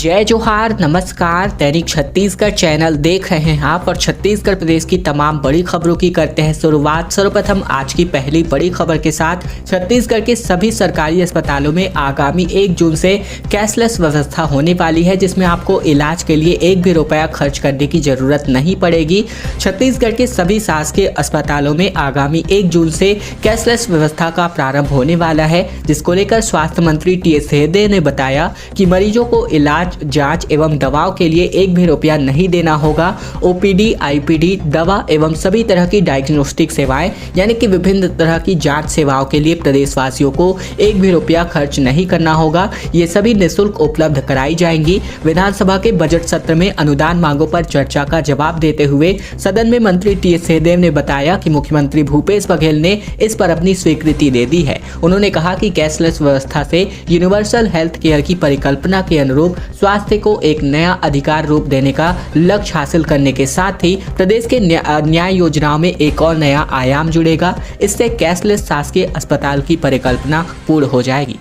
जय जोहार, नमस्कार। दैनिक छत्तीसगढ़ चैनल देख रहे हैं आप और छत्तीसगढ़ प्रदेश की तमाम बड़ी खबरों की करते हैं शुरुआत। सर्वप्रथम आज की पहली बड़ी खबर के साथ छत्तीसगढ़ के सभी सरकारी अस्पतालों में आगामी 1 जून से कैशलेस व्यवस्था होने वाली है, जिसमें आपको इलाज के लिए एक भी रुपया खर्च करने की जरूरत नहीं पड़ेगी। छत्तीसगढ़ के सभी शासकीय अस्पतालों में आगामी 1 जून से कैशलेस व्यवस्था का प्रारंभ होने वाला है, जिसको लेकर स्वास्थ्य मंत्री टी.एस. सिंहदेव ने बताया कि मरीजों को इलाज, जांच एवं दवाओं के लिए एक भी रुपया नहीं देना होगा। ओपीडी, आईपीडी, दवा एवं सभी तरह की डायग्नोस्टिक सेवाएं यानी कि विभिन्न तरह की जांच सेवाओं के लिए प्रदेशवासियों को एक भी रुपया खर्च नहीं करना होगा। ये सभी निःशुल्क उपलब्ध कराई जाएंगी। विधानसभा के बजट सत्र में अनुदान मांगों पर चर्चा का जवाब देते हुए सदन में मंत्री टी.एस. सिंहदेव ने बताया कि मुख्यमंत्री भूपेश बघेल ने इस पर अपनी स्वीकृति दे दी है। उन्होंने कहा कि कैशलेस व्यवस्था से यूनिवर्सल हेल्थ केयर की परिकल्पना के अनुरूप स्वास्थ्य को एक नया अधिकार रूप देने का लक्ष्य हासिल करने के साथ ही प्रदेश के न्याय योजनाओं में एक और नया आयाम जुड़ेगा। इससे कैशलेस शासकीय अस्पताल की परिकल्पना पूर्ण हो जाएगी।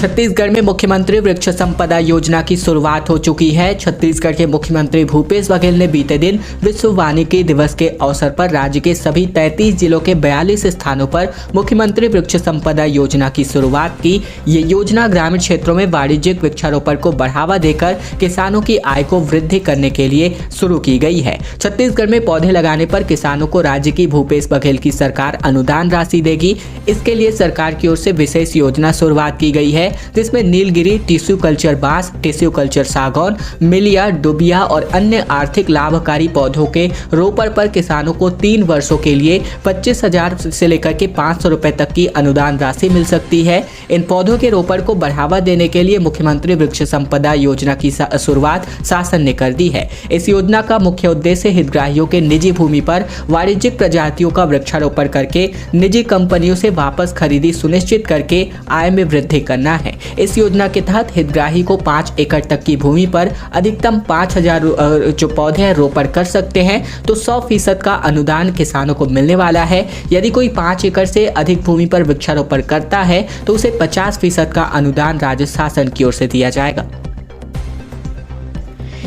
छत्तीसगढ़ में मुख्यमंत्री वृक्ष संपदा योजना की शुरुआत हो चुकी है। छत्तीसगढ़ के मुख्यमंत्री भूपेश बघेल ने बीते दिन विश्व वानिकी दिवस के अवसर पर राज्य के सभी 33 जिलों के 42 स्थानों पर मुख्यमंत्री वृक्ष संपदा योजना की शुरुआत की। ये योजना ग्रामीण क्षेत्रों में वाणिज्यिक वृक्षारोपण को बढ़ावा देकर किसानों की आय को वृद्धि करने के लिए शुरू की गई है। छत्तीसगढ़ में पौधे लगाने पर किसानों को राज्य की भूपेश बघेल की सरकार अनुदान राशि देगी। इसके लिए सरकार की ओर से विशेष योजना शुरुआत की गई है, जिसमें नीलगिरी, टिश्यू कल्चर बांस, टिश्यू कल्चर सागौन, मिलिया, डुबिया और अन्य आर्थिक लाभकारी पौधों के रोपण पर किसानों को 3 वर्षों के लिए 25,000 से लेकर के 500 रुपए तक की अनुदान राशि मिल सकती है। इन पौधों के रोपण को बढ़ावा देने के लिए मुख्यमंत्री वृक्ष संपदा योजना की शुरुआत शासन ने कर दी है। इस योजना का मुख्य उद्देश्य हितग्राहियों के निजी भूमि पर वाणिज्यिक प्रजातियों का वृक्षारोपण करके निजी कंपनियों से वापस खरीदी सुनिश्चित करके आय में वृद्धि करना है। इस योजना के तहत हितग्राही को 5 एकड़ तक की भूमि पर अधिकतम 5,000 जो पौधे रोपण कर सकते हैं, तो 100% का अनुदान किसानों को मिलने वाला है। यदि कोई 5 एकड़ से अधिक भूमि पर वृक्षारोपण करता है तो उसे 50% का अनुदान राज्य शासन की ओर से दिया जाएगा।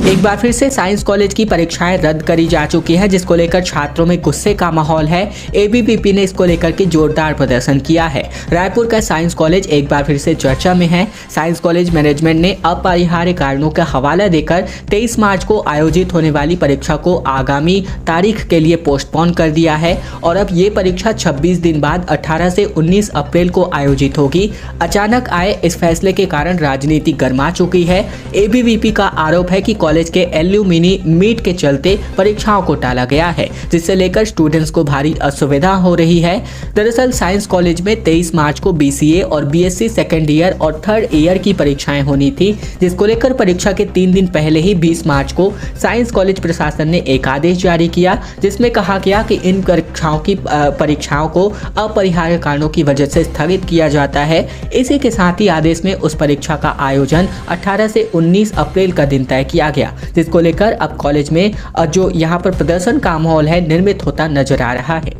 एक बार फिर से साइंस कॉलेज की परीक्षाएं रद्द करी जा चुकी है, जिसको लेकर छात्रों में गुस्से का माहौल है। एबीवीपी ने इसको लेकर के जोरदार प्रदर्शन किया है। रायपुर का साइंस कॉलेज एक बार फिर से चर्चा में है। साइंस कॉलेज मैनेजमेंट ने अपरिहार्य कारणों का हवाला देकर 23 मार्च को आयोजित होने वाली परीक्षा को आगामी तारीख के लिए पोस्टपोन कर दिया है और अब ये परीक्षा 26 दिन बाद 18 से 19 अप्रैल को आयोजित होगी। अचानक आए इस फैसले के कारण राजनीति गर्मा चुकी है। एबीवीपी का आरोप है कि कॉलेज के एल्यूमिनी मीट के चलते परीक्षाओं को टाला गया है, जिससे लेकर स्टूडेंट्स को भारी असुविधा हो रही है। दरअसल साइंस कॉलेज में 23 मार्च को बीसीए और बीएससी सेकेंड ईयर और थर्ड ईयर की परीक्षाएं होनी थी, जिसको लेकर परीक्षा के 3 दिन पहले ही 20 मार्च को साइंस कॉलेज प्रशासन ने एक आदेश जारी किया, जिसमें कहा गया कि इन परीक्षाओं को अपरिहार्य कारणों की वजह से स्थगित किया जाता है। इसी के साथ ही आदेश में उस परीक्षा का आयोजन 18 से 19 अप्रैल का दिन तय किया गया, जिसको लेकर अब कॉलेज में जो यहाँ पर प्रदर्शन का माहौल है निर्मित होता नजर आ रहा है।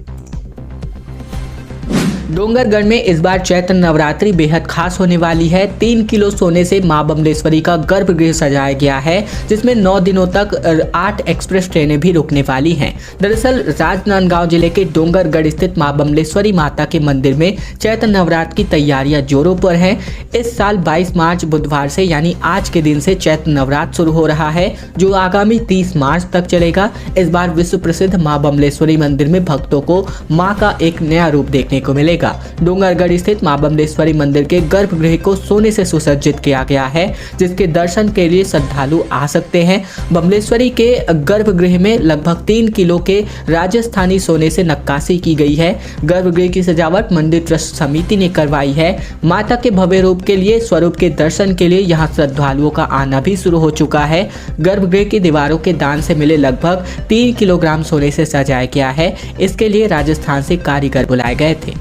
डोंगरगढ़ में इस बार चैत्र नवरात्रि बेहद खास होने वाली है। 3 किलो सोने से मां बमलेश्वरी का गर्भगृह सजाया गया है, जिसमें 9 दिनों तक 8 एक्सप्रेस ट्रेनें भी रुकने वाली हैं। दरअसल राजनांदगांव जिले के डोंगरगढ़ स्थित मां बमलेश्वरी माता के मंदिर में चैत्र नवरात्र की तैयारियां जोरों पर हैं। इस साल 22 मार्च बुधवार से यानी आज के दिन से चैत्र नवरात्र शुरू हो रहा है, जो आगामी 30 मार्च तक चलेगा। इस बार विश्व प्रसिद्ध मां बमलेश्वरी मंदिर में भक्तों को मां का एक नया रूप देखने को मिलेगा। डोंगरगढ़ स्थित मां बमलेश्वरी मंदिर के गर्भगृह को सोने से सुसज्जित किया गया है, जिसके दर्शन के लिए श्रद्धालु आ सकते हैं। बमलेश्वरी के गर्भगृह में लगभग 3 किलो के राजस्थानी सोने से नक्काशी की गई है। गर्भगृह की सजावट मंदिर ट्रस्ट समिति ने करवाई है। माता के भव्य रूप के लिए स्वरूप के दर्शन के लिए यहाँ श्रद्धालुओं का आना भी शुरू हो चुका है। गर्भगृह की दीवारों के दान से मिले लगभग 3 किलोग्राम सोने से सजाया गया है। इसके लिए राजस्थान से कारीगर बुलाए गए थे।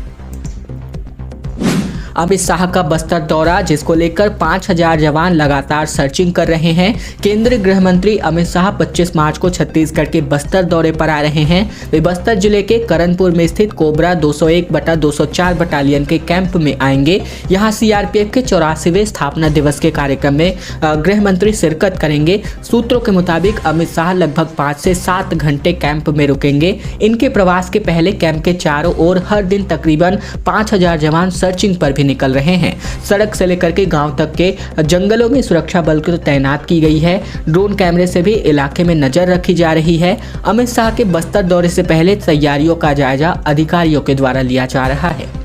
अमित शाह का बस्तर दौरा, जिसको लेकर 5000 जवान लगातार सर्चिंग कर रहे हैं। केंद्रीय गृह मंत्री अमित शाह 25 मार्च को छत्तीसगढ़ के बस्तर दौरे पर आ रहे हैं। वे बस्तर जिले के करनपुर में स्थित कोबरा 201/204 बटालियन के कैंप में आएंगे। यहां सीआरपीएफ के 84वें स्थापना दिवस के कार्यक्रम में गृह मंत्री शिरकत करेंगे। सूत्रों के मुताबिक अमित शाह लगभग 5 से 7 घंटे कैंप में रुकेंगे। इनके प्रवास के पहले कैंप के चारों ओर हर दिन तकरीबन 5000 जवान सर्चिंग पर भी निकल रहे हैं। सड़क से लेकर के गांव तक के जंगलों में सुरक्षा बल को तैनात की गई है। ड्रोन कैमरे से भी इलाके में नजर रखी जा रही है। अमित शाह के बस्तर दौरे से पहले तैयारियों का जायजा अधिकारियों के द्वारा लिया जा रहा है।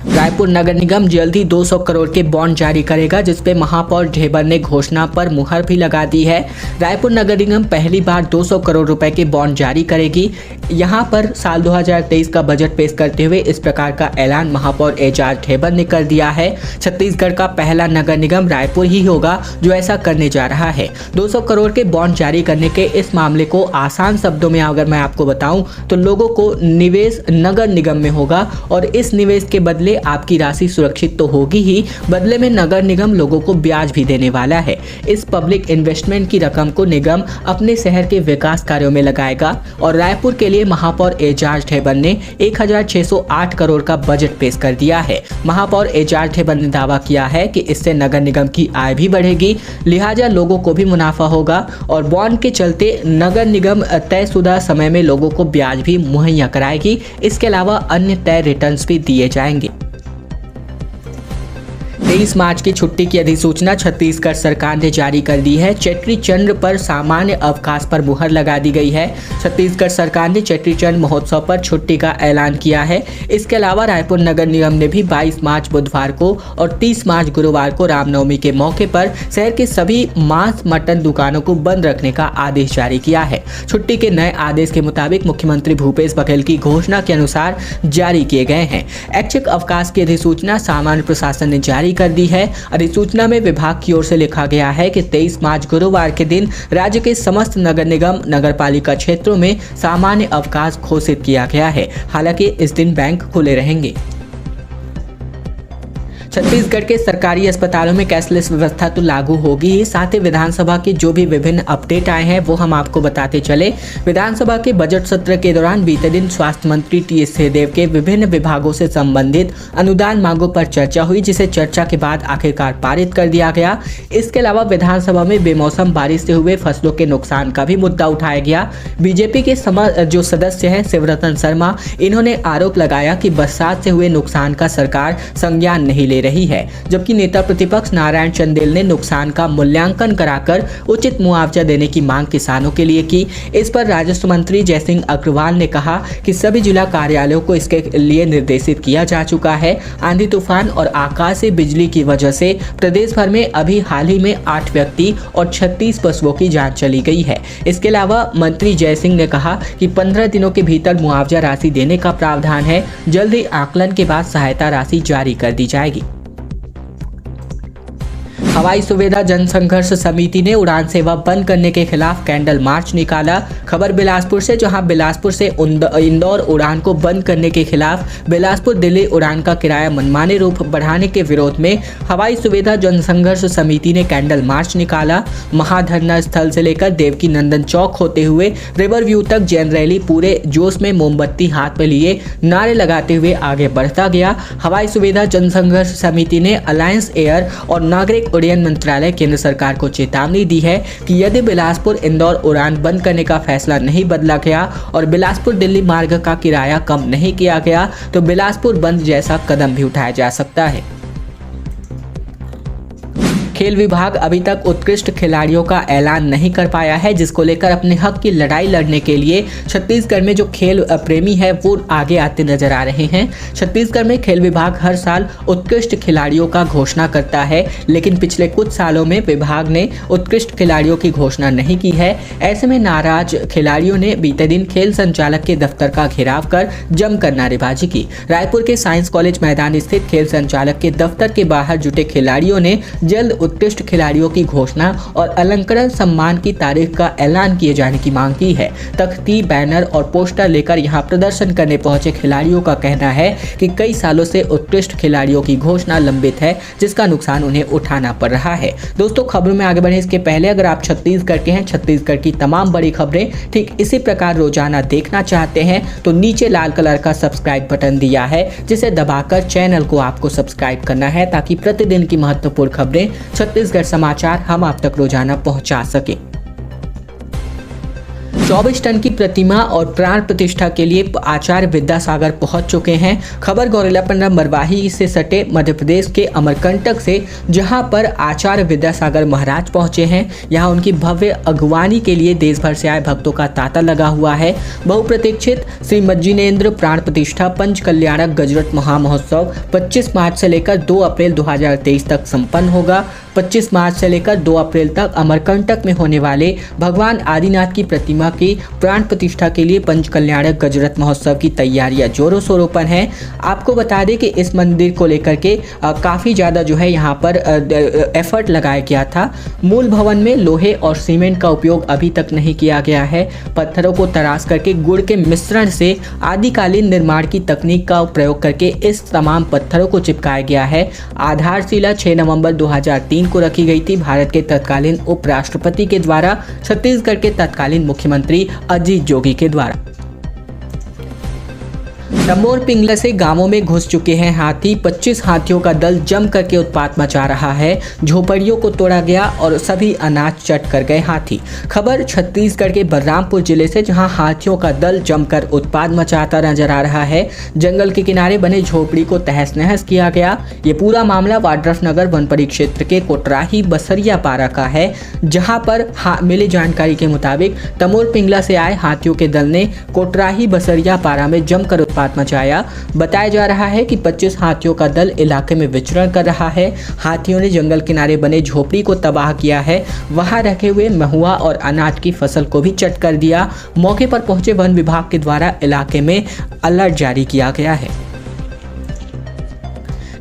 रायपुर नगर निगम जल्द ही 200 करोड़ के बॉन्ड जारी करेगा, जिसपे महापौर ढेबर ने घोषणा पर मुहर भी लगा दी है। रायपुर नगर निगम पहली बार 200 करोड़ रुपए के बॉन्ड जारी करेगी। यहां पर साल 2023 का बजट पेश करते हुए इस प्रकार का ऐलान महापौर एजाज ढेबर ने कर दिया है। छत्तीसगढ़ का पहला नगर निगम रायपुर ही होगा जो ऐसा करने जा रहा है। 200 करोड़ के बॉन्ड जारी करने के इस मामले को आसान शब्दों में अगर मैं आपको बताऊं तो लोगों को निवेश नगर निगम में होगा और इस निवेश के बदले आपकी राशि सुरक्षित तो होगी ही, बदले में नगर निगम लोगों को ब्याज भी देने वाला है। इस पब्लिक इन्वेस्टमेंट की रकम को निगम अपने शहर के विकास कार्यों में लगाएगा और रायपुर के लिए महापौर एजाज ढेबर ने 1608 करोड़ का बजट पेश कर दिया है। महापौर एजाज ढेबर ने दावा किया है कि इससे नगर निगम की आय भी बढ़ेगी, लिहाजा लोगों को भी मुनाफा होगा और बॉन्ड के चलते नगर निगम तयशुदा समय में लोगों को ब्याज भी मुहैया कराएगी। इसके अलावा अन्य तय रिटर्न्स भी दिए जाएंगे। 23 मार्च की छुट्टी की अधिसूचना छत्तीसगढ़ सरकार ने जारी कर दी है। चेट्टी चंद्र पर सामान्य अवकाश पर मुहर लगा दी गई है। छत्तीसगढ़ सरकार ने चेट्टी चंद्र महोत्सव पर छुट्टी का ऐलान किया है। इसके अलावा रायपुर नगर निगम ने भी 22 मार्च बुधवार को और 30 मार्च गुरुवार को रामनवमी के मौके पर शहर के सभी मांस मटन दुकानों को बंद रखने का आदेश जारी किया है। छुट्टी के नए आदेश के मुताबिक मुख्यमंत्री भूपेश बघेल की घोषणा के अनुसार जारी किए गए हैं। ऐच्छिक अवकाश की अधिसूचना सामान्य प्रशासन ने जारी कर दी है। अधिसूचना में विभाग की ओर से लिखा गया है कि 23 मार्च गुरुवार के दिन राज्य के समस्त नगर निगम नगरपालिका क्षेत्रों में सामान्य अवकाश घोषित किया गया है। हालांकि इस दिन बैंक खुले रहेंगे। छत्तीसगढ़ के सरकारी अस्पतालों में कैशलेस व्यवस्था तो लागू होगी ही, साथ ही विधानसभा के जो भी विभिन्न अपडेट आए हैं वो हम आपको बताते चले। विधानसभा के बजट सत्र के दौरान बीते दिन स्वास्थ्य मंत्री टी.एस. सिंहदेव के विभिन्न विभागों से संबंधित अनुदान मांगों पर चर्चा हुई, जिसे चर्चा के बाद आखिरकार पारित कर दिया गया। इसके अलावा विधानसभा में बेमौसम बारिश से हुए फसलों के नुकसान का भी मुद्दा उठाया गया। बीजेपी के जो सदस्य हैं शिवरतन शर्मा, इन्होंने आरोप लगाया कि बरसात से हुए नुकसान का सरकार संज्ञान नहीं ले रही है, जबकि नेता प्रतिपक्ष नारायण चंदेल ने नुकसान का मूल्यांकन कराकर उचित मुआवजा देने की मांग किसानों के लिए की। इस पर राजस्व मंत्री जयसिंह अग्रवाल ने कहा कि सभी जिला कार्यालयों को इसके लिए निर्देशित किया जा चुका है। आंधी तूफान और आकाशीय बिजली की वजह से प्रदेश भर में अभी हाल ही में 8 व्यक्ति और 36 पशुओं की जान चली गई है। इसके अलावा मंत्री जयसिंह ने कहा कि 15 दिनों के भीतर मुआवजा राशि देने का प्रावधान है। जल्द ही आकलन के बाद सहायता राशि जारी कर दी जाएगी। हवाई सुविधा जनसंघर्ष समिति ने उड़ान सेवा बंद करने के खिलाफ कैंडल मार्च निकाला। खबर बिलासपुर से, जहां बिलासपुर से इंदौर उड़ान को बंद करने के खिलाफ बिलासपुर दिल्ली उड़ान का किराया मनमाने रूप बढ़ाने के विरोध में हवाई सुविधा जनसंघर्ष समिति ने कैंडल मार्च निकाला। महाधरना स्थल से लेकर देवकी नंदन चौक होते हुए रिवर व्यू तक जैन रैली पूरे जोश में मोमबत्ती हाथ में लिए नारे लगाते हुए आगे बढ़ता गया। हवाई सुविधा जनसंघर्ष समिति ने अलायंस एयर और नागरिक उड्डयन मंत्रालय केंद्र सरकार को चेतावनी दी है कि यदि बिलासपुर इंदौर उड़ान बंद करने का फैसला नहीं बदला गया और बिलासपुर दिल्ली मार्ग का किराया कम नहीं किया गया तो बिलासपुर बंद जैसा कदम भी उठाया जा सकता है। खेल विभाग अभी तक उत्कृष्ट खिलाड़ियों का ऐलान नहीं कर पाया है, जिसको लेकर अपने हक की लड़ाई लड़ने के लिए छत्तीसगढ़ में जो खेल प्रेमी है वो आगे आते नजर आ रहे हैं। छत्तीसगढ़ में खेल विभाग हर साल उत्कृष्ट खिलाड़ियों का घोषणा करता है, लेकिन पिछले कुछ सालों में विभाग ने उत्कृष्ट खिलाड़ियों की घोषणा नहीं की है। ऐसे में नाराज खिलाड़ियों ने बीते दिन खेल संचालक के दफ्तर का घेराव कर जमकर नारेबाजी की। रायपुर के साइंस कॉलेज मैदान स्थित खेल संचालक के दफ्तर के बाहर जुटे खिलाड़ियों ने जल्द उत्कृष्ट खिलाड़ियों की घोषणा और अलंकरण सम्मान की तारीख का ऐलान किए जाने की मांग की है। तख्ती, बैनर और पोस्टर लेकर यहां प्रदर्शन करने पहुंचे खिलाड़ियों का कहना है कि कई सालों से उत्कृष्ट खिलाड़ियों की घोषणा लंबित है, जिसका नुकसान उन्हें उठाना पड़ रहा है। दोस्तों, खबरों में आगे बढ़े इसके पहले अगर आप छत्तीसगढ़ के हैं, छत्तीसगढ़ की तमाम बड़ी खबरें ठीक इसी प्रकार रोजाना देखना चाहते हैं तो नीचे लाल कलर का सब्सक्राइब बटन दिया है, जिसे दबाकर चैनल को आपको सब्सक्राइब करना है ताकि प्रतिदिन की महत्वपूर्ण खबरें छत्तीसगढ़ समाचार हम आप तक रोजाना पहुंचा सके। 24 टन की प्रतिमा और प्राण प्रतिष्ठा के लिए आचार्य विद्यासागर पहुंच चुके हैं। खबर गौरेलापन्ना मरवाही से सटे मध्य प्रदेश के अमरकंटक से, जहां पर आचार्य विद्यासागर महाराज पहुंचे हैं। यहां उनकी भव्य अगवानी के लिए देश भर से आए भक्तों का तांता लगा हुआ है। बहुप्रतीक्षित श्री मज्जिनेन्द्र प्राण प्रतिष्ठा पंच कल्याणक गजरत महामहोत्सव 25 मार्च से लेकर 2 अप्रैल 2023 तक संपन्न होगा। 25 मार्च से लेकर 2 अप्रैल तक अमरकंटक में होने वाले भगवान आदिनाथ की प्रतिमा की प्राण प्रतिष्ठा के लिए पंच कल्याणक गजरत महोत्सव की तैयारियां जोरों शोरों पर हैं। आपको बता दें कि इस मंदिर को लेकर के काफ़ी ज़्यादा जो है यहाँ पर एफर्ट लगाया गया था। मूल भवन में लोहे और सीमेंट का उपयोग अभी तक नहीं किया गया है। पत्थरों को तराश करके गुड़ के मिश्रण से आदिकालीन निर्माण की तकनीक का प्रयोग करके इस तमाम पत्थरों को चिपकाया गया है। आधारशिला 6 नवंबर 2003 को रखी गई थी भारत के तत्कालीन उपराष्ट्रपति के द्वारा, छत्तीसगढ़ के तत्कालीन मुख्यमंत्री अजीत जोगी के द्वारा। तमोर पिंगला से गांवों में घुस चुके हैं हाथी। 25 हाथियों का दल जम करके उत्पात मचा रहा है। झोपड़ियों को तोड़ा गया और सभी अनाज चट कर गए हाथी। खबर छत्तीसगढ़ के बलरामपुर जिले से, जहां हाथियों का दल जमकर उत्पात मचाता नजर आ रहा है। जंगल के किनारे बने झोपड़ी को तहस नहस किया गया। ये पूरा मामला वाड्रफनगर वन परिक्षेत्र के कोटराही बसरिया पारा का है, जहां पर मिली जानकारी के मुताबिक तमोर पिंगला से आए हाथियों के दल ने कोटराही बसरिया पारा में जमकर उत्पात मचाया। बताया जा रहा है कि 25 हाथियों का दल इलाके में विचरण कर रहा है। हाथियों ने जंगल किनारे बने झोपड़ी को तबाह किया है। वहां रखे हुए महुआ और अनाज की फसल को भी चट कर दिया। मौके पर पहुंचे वन विभाग के द्वारा इलाके में अलर्ट जारी किया गया है।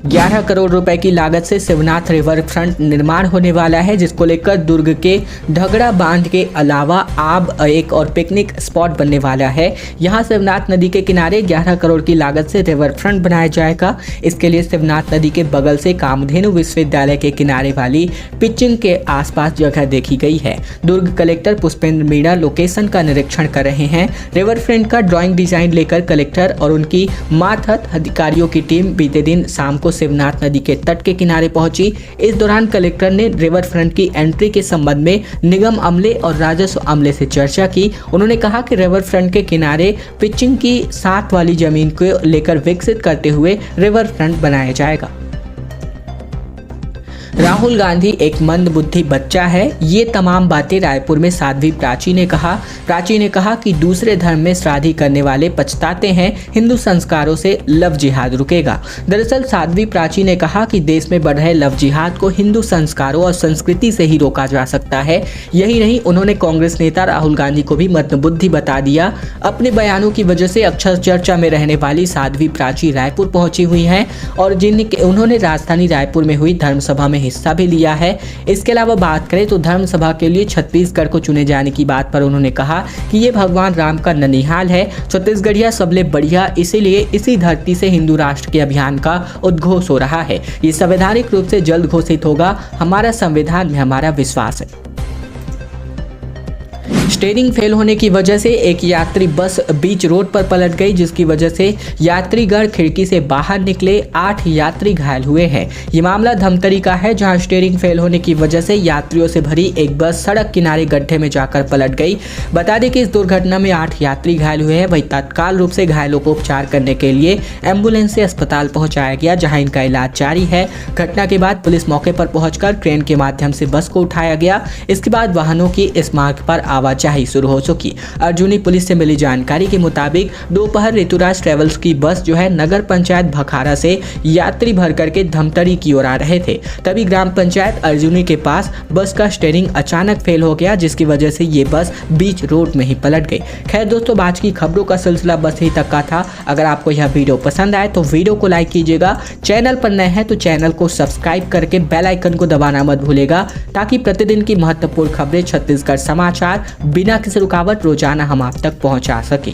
11 करोड़ रुपए की लागत से शिवनाथ रिवर फ्रंट निर्माण होने वाला है, जिसको लेकर दुर्ग के ढगड़ा बांध के अलावा आब एक और पिकनिक स्पॉट बनने वाला है। यहां शिवनाथ नदी के किनारे 11 करोड़ की लागत से रिवर फ्रंट बनाया जाएगा। इसके लिए शिवनाथ नदी के बगल से कामधेनु विश्वविद्यालय के किनारे वाली पिचिंग के आसपास जगह देखी गई है। दुर्ग कलेक्टर पुष्पेंद्र मीणा लोकेशन का निरीक्षण कर रहे हैं। रिवर फ्रंट का ड्राइंग डिजाइन लेकर कलेक्टर और उनकी मातहत अधिकारियों की टीम बीते दिन शाम को शिवनाथ नदी के तट के किनारे पहुंची। इस दौरान कलेक्टर ने रिवर फ्रंट की एंट्री के संबंध में निगम अमले और राजस्व अमले से चर्चा की। उन्होंने कहा कि रिवर फ्रंट के किनारे पिचिंग की साथ वाली जमीन को लेकर विकसित करते हुए रिवर फ्रंट बनाया जाएगा। राहुल गांधी एक मंदबुद्धि बच्चा है, ये तमाम बातें रायपुर में साध्वी प्राची ने कहा। प्राची ने कहा कि दूसरे धर्म में श्राद्धि करने वाले पछताते हैं, हिंदू संस्कारों से लव जिहाद रुकेगा। दरअसल साध्वी प्राची ने कहा कि देश में बढ़ रहे लव जिहाद को हिंदू संस्कारों और संस्कृति से ही रोका जा सकता है। यही नहीं, उन्होंने कांग्रेस नेता राहुल गांधी को भी मंदबुद्धि बता दिया। अपने बयानों की वजह से अक्सर चर्चा में रहने वाली साध्वी प्राची रायपुर पहुंची हुई हैं और उन्होंने राजधानी रायपुर में हुई धर्मसभा में हिस्सा भी लिया है। इसके अलावा बात करें तो धर्म सभा के लिए छत्तीसगढ़ को चुने जाने की बात पर उन्होंने कहा कि ये भगवान राम का ननिहाल है, छत्तीसगढ़िया सबले बढ़िया, इसीलिए इसी धरती से हिंदू राष्ट्र के अभियान का उद्घोष हो रहा है। ये संवैधानिक रूप से जल्द घोषित होगा, हमारा संविधान में हमारा विश्वास है। स्टीयरिंग फेल होने की वजह से एक यात्री बस बीच रोड पर पलट गई, जिसकी वजह से यात्रीगण खिड़की से बाहर निकले। 8 यात्री घायल हुए हैं। ये मामला धमतरी का है, जहां स्टीयरिंग फेल होने की वजह से यात्रियों से भरी एक बस सड़क किनारे गड्ढे में जाकर पलट गई। बता दें कि इस दुर्घटना में 8 यात्री घायल हुए हैं। वहीं तत्काल रूप से घायलों को उपचार करने के लिए एम्बुलेंस से अस्पताल पहुंचाया गया, जहां इनका इलाज जारी है। घटना के बाद पुलिस मौके पर पहुंचकर क्रेन के माध्यम से बस को उठाया गया। इसके बाद वाहनों की इस मार्ग पर आवाजाही कार्यवाही शुरू हो चुकी। अर्जुनी पुलिस से मिली जानकारी के मुताबिक दोपहर ऋतुराज ट्रेवल्स की बस जो है नगर पंचायत भखारा से यात्री भर करके धमतरी की ओर आ रहे थे। तभी ग्राम पंचायत अर्जुनी के पास बस का स्टीयरिंग अचानक फेल हो गया, जिसकी वजह से ये बस बीच रोड में ही पलट गई। खैर दोस्तों, आज की खबरों का सिलसिला बस यही तक का था। अगर आपको यह वीडियो पसंद आए तो वीडियो को लाइक कीजिएगा। चैनल पर नए हैं तो चैनल को सब्सक्राइब करके बेल आइकन को दबाना मत भूलेगा, ताकि प्रतिदिन की महत्वपूर्ण खबरें छत्तीसगढ़ समाचार बिना किसी रुकावट रोजाना हम आप तक पहुंचा सके।